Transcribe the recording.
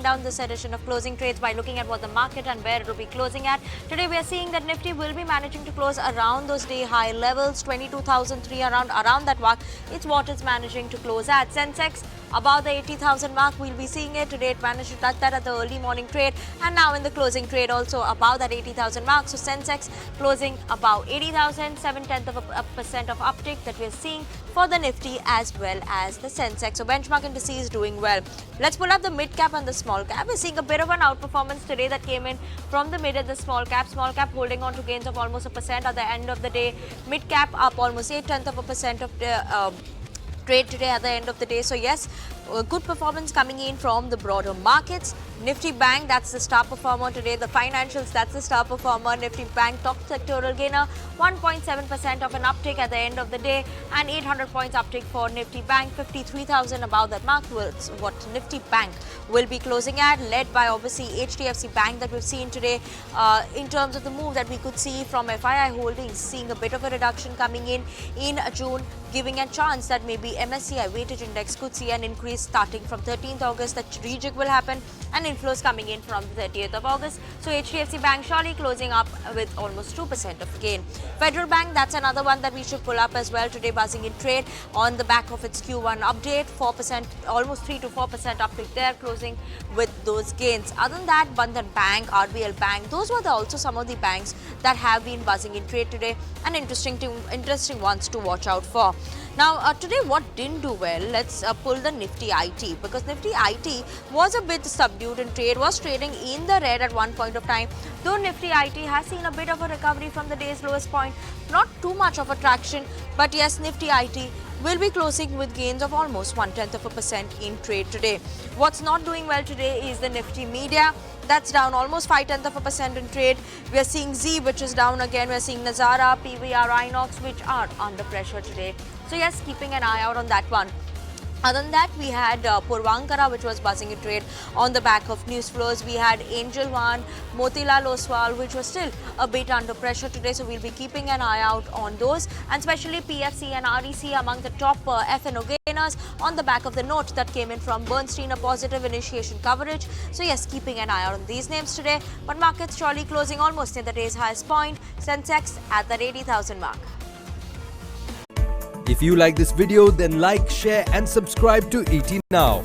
Down this edition of Closing Trades by looking at what the market and where it will be closing at. Today we are seeing that Nifty will be managing to close around those day high levels, 22,003 around that mark. It's what it's managing to close at. Sensex above the 80,000 mark, we'll be seeing it. Today it managed to touch that at the early morning trade, and now in the closing trade also above that 80,000 mark. So Sensex closing above 80,000, 0.7% of uptick that we're seeing for the Nifty as well as the Sensex. So benchmark indices is doing well. Let's pull up the mid cap and the small cap. We're seeing a bit of an outperformance today that came in from the mid and the small cap. Small cap holding on to gains of almost 1% at the end of the day. Mid cap up almost 0.8% of the trade today at the end of the day. So yes, good performance coming in from the broader markets. Nifty Bank, that's the star performer today. The financials, that's the star performer. Nifty Bank, top sectoral gainer, 1.7% of an uptick at the end of the day, and 800 points uptick for Nifty Bank. 53,000 above that mark was what Nifty Bank will be closing at, led by obviously HDFC Bank that we've seen today. In terms of the move that we could see from FII Holdings, seeing a bit of a reduction coming in June, giving a chance that maybe MSCI weighted index could see an increase starting from 13th August. That rejig will happen, and inflows coming in from the 30th of August. So HDFC Bank surely closing up with almost 2% of gain. Federal Bank, that's another one that we should pull up as well today, buzzing in trade on the back of its Q1 update. 4%, almost 3 to 4% uptick there, closing with those gains. Other than that, Bandhan Bank, RBL Bank, those were also some of the banks that have been buzzing in trade today, and interesting ones to watch out for. Now, today what didn't do well, let's pull the Nifty IT, because Nifty IT was a bit subdued in trade, was trading in the red at one point of time. Though Nifty IT has seen a bit of a recovery from the day's lowest point, not too much of a traction, but yes, Nifty IT will be closing with gains of almost 0.1% in trade today. What's not doing well today is the Nifty Media. That's down almost 0.5% in trade. We are seeing Z, which is down again. We are seeing Nazara, PVR, Inox, which are under pressure today. So yes, keeping an eye out on that one. Other than that, we had Puravankara, which was buzzing in trade on the back of news flows. We had Angel One, Motilal Oswal, which was still a bit under pressure today. So we'll be keeping an eye out on those, and especially PFC and REC among the top F&O gainers on the back of the note that came in from Bernstein, a positive initiation coverage. So yes, keeping an eye out on these names today. But markets surely closing almost in the day's highest point. Sensex at that 80,000 mark. If you like this video, then like, share and subscribe to ET Now.